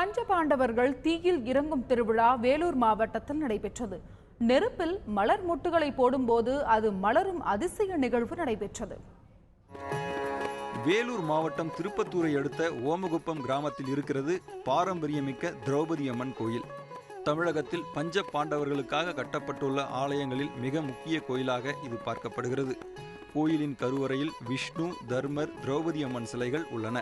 பஞ்சபாண்டவர்கள் தீயில் இறங்கும் திருவிழா வேலூர் மாவட்டத்தில் நடைபெற்றது. நெருப்பில் மலர் மொட்டுகளை போடும்போது அது மலரும் அதிசய நிகழ்வு நடைபெற்றது. வேலூர் மாவட்டம் திருப்பத்தூரை அடுத்த ஓமகுப்பம் கிராமத்தில் இருக்கிறது பாரம்பரியமிக்க திரௌபதி அம்மன் கோயில். தமிழகத்தில் பஞ்ச பாண்டவர்களுக்காக கட்டப்பட்டுள்ள ஆலயங்களில் மிக முக்கிய கோயிலாக இது பார்க்கப்படுகிறது. கோயிலின் கருவறையில் விஷ்ணு, தர்மர், திரௌபதி அம்மன் சிலைகள் உள்ளன.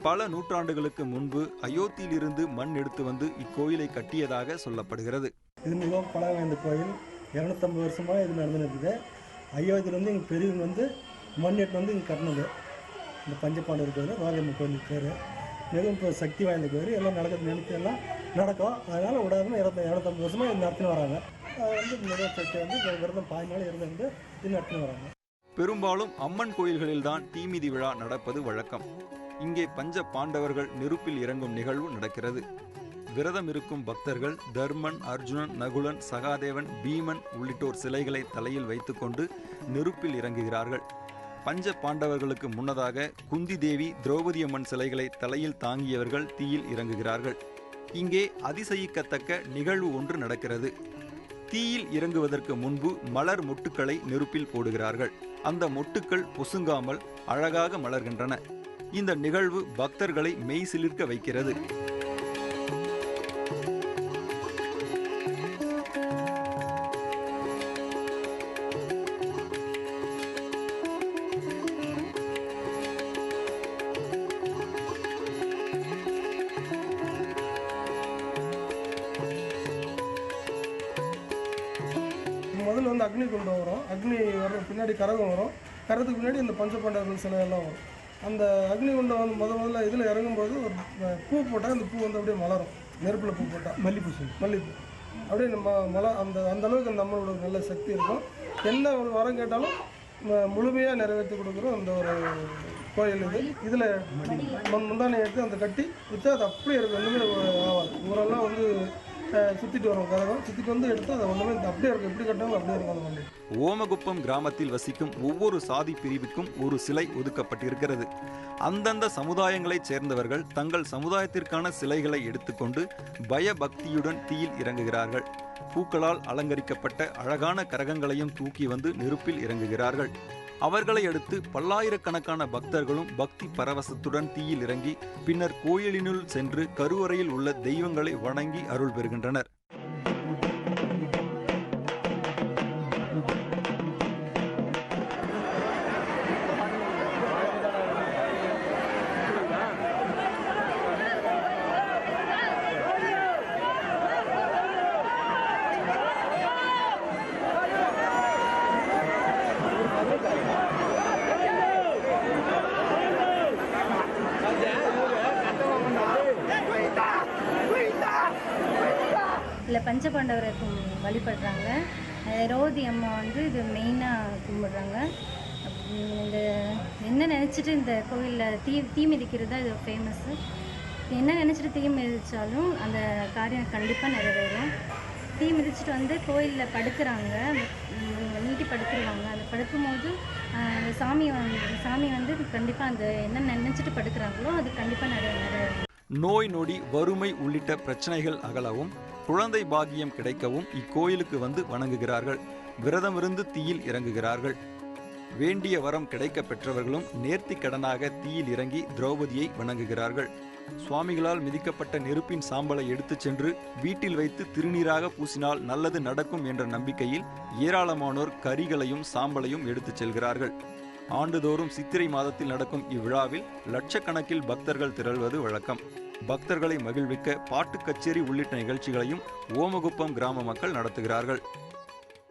பல நூற்றாண்டுகளுக்கு முன்பு அயோத்தியிலிருந்து மண் எடுத்து வந்து இக்கோயிலை கட்டியதாக சொல்லப்படுகிறது. இது மிகவும் பழமை வாய்ந்த கோயில். 250 வருஷமாக இது நடந்துருக்குது. அயோத்தியிலேருந்து இங்கே பெரியவங்க வந்து மண் எடுத்து வந்து இங்கே கட்டினது இந்த பஞ்சபாண்டவர் கோயில். வாரியம்மன் கோயில் பேர். மிகவும் இப்போ சக்தி வாய்ந்த கோயில். எல்லாம் நடக்கிறது நினைத்து எல்லாம் நடக்கும். அதனால் விடாமல் 250 வருஷமாக இது நடத்தின்னு வராங்க. அது வந்து மிக சக்தி வந்து விரதம் 5 நாள் இருந்து இது நடத்தின்னு வராங்க. பெரும்பாலும் அம்மன் கோயில்களில்தான் தீமிதி விழா நடப்பது வழக்கம். இங்கே பஞ்ச பாண்டவர்கள் நெருப்பில் இறங்கும் நிகழ்வு நடக்கிறது. விரதம் இருக்கும் பக்தர்கள் தர்மன், அர்ஜுனன், நகுலன், சகாதேவன், பீமன் உள்ளிட்டோர் சிலைகளை தலையில் வைத்துக்கொண்டு நெருப்பில் இறங்குகிறார்கள். பஞ்ச பாண்டவர்களுக்கு முன்னதாக குந்தி தேவி, திரௌபதி அம்மன் சிலைகளை தலையில் தாங்கியவர்கள் தீயில் இறங்குகிறார்கள். இங்கே அதிசயிக்கத்தக்க நிகழ்வு ஒன்று நடக்கிறது. தீயில் இறங்குவதற்கு முன்பு மலர் மொட்டுக்களை நெருப்பில் போடுகிறார்கள். அந்த மொட்டுக்கள் பொசுங்காமல் அழகாக மலர்கின்றன. இந்த நிகழ்வு பக்தர்களை மெய் சிலிர்க்க வைக்கிறது. முதல்ல வந்து அக்னி குண்டம் வரும். அக்னி வர பின்னாடி கரகம் வரும். கரத்துக்கு பின்னாடி இந்த பஞ்சபாண்டவர்கள் சிலை எல்லாம் வரும். அந்த அக்னி குண்டம் வந்து முதல்ல இதில் இறங்கும்போது ஒரு பூ போட்டால் அந்த பூ வந்து அப்படியே மலரும். நெருப்பில் பூ போட்டால் மல்லிப்பூ அப்படியே நம்ம அந்த அளவுக்கு அந்த அம்மனோட நல்ல சக்தி இருக்கும். என்ன ஒரு வரம் கேட்டாலும் முழுமையாக நிறைவேற்றி கொடுக்குறோம் அந்த ஒரு கோயில் இது. இதில் முந்தானை எடுத்து அந்த கட்டி வச்சா அது அப்படியே இருக்கும். ஒன்றுமே ஆகாது. ஊரெல்லாம் வந்து சுற்றிட்டு வரும். கரகம் சுற்றிட்டு வந்து எடுத்து அதை ஒன்றுமே அப்படியே இருக்கும். எப்படி கட்டாலும் அப்படியே இருக்கும். அந்த ஓமகுப்பம் கிராமத்தில் வசிக்கும் ஒவ்வொரு சாதி பிரிவுக்கும் ஒரு சிலை ஒதுக்கப்பட்டிருக்கிறது. அந்தந்த சமுதாயங்களைச் சேர்ந்தவர்கள் தங்கள் சமுதாயத்திற்கான சிலைகளை எடுத்துக்கொண்டு பயபக்தியுடன் தீயில் இறங்குகிறார்கள். பூக்களால் அலங்கரிக்கப்பட்ட அழகான கரகங்களையும் தூக்கி வந்து நெருப்பில் இறங்குகிறார்கள். அவர்களை அடுத்து பல்லாயிரக்கணக்கான பக்தர்களும் பக்தி பரவசத்துடன் தீயில் இறங்கி பின்னர் கோயிலினுள் சென்று கருவறையில் உள்ள தெய்வங்களை வணங்கி அருள் பெறுகின்றனர். இல்லை பஞ்சபாண்டவரை வழிபடுறாங்க. திரௌபதி அம்மா வந்து இது மெயினாக கும்பிடுறாங்க. இந்த என்ன நினச்சிட்டு இந்த கோயிலில் தீ மிதிக்கிறது தான் இது ஃபேமஸ்ஸு. என்ன நினச்சிட்டு தீ மிதித்தாலும் அந்த காரியம் கண்டிப்பாக நிறைவேறும். தீ மிதிச்சுட்டு வந்து கோயிலில் படுக்கிறாங்க. நீட்டி படுத்துருவாங்க. அந்த படுக்கும்போது அந்த சாமி வந்து கண்டிப்பாக அந்த என்ன நினச்சிட்டு படுக்கிறாங்களோ அது கண்டிப்பாக நிறைவேறும். நோய் நொடி, வறுமை உள்ளிட்ட பிரச்சனைகள் அகலவும் குழந்தை பாக்கியம் கிடைக்கவும் இக்கோயிலுக்கு வந்து வணங்குகிறார்கள். விரதமிருந்து தீயில் இறங்குகிறார்கள். வேண்டிய வரம் கிடைக்க பெற்றவர்களும் நேர்த்தி கடனாக தீயில் இறங்கி திரௌபதியை வணங்குகிறார்கள். சுவாமிகளால் மிதிக்கப்பட்ட நெருப்பின் சாம்பலை எடுத்துச் சென்று வீட்டில் வைத்து திருநீராக பூசினால் நல்லது நடக்கும் என்ற நம்பிக்கையில் ஏராளமானோர் கரிகளையும் சாம்பலையும் எடுத்துச் செல்கிறார்கள். ஆண்டுதோறும் சித்திரை மாதத்தில் நடக்கும் இவ்விழாவில் லட்சக்கணக்கில் பக்தர்கள் திரள்வது வழக்கம். பக்தர்களை மகிழ்விக்க பாட்டு கச்சேரி உள்ளிட்ட நிகழ்ச்சிகளையும் ஓமகுப்பம் கிராம மக்கள் நடத்துகிறார்கள்.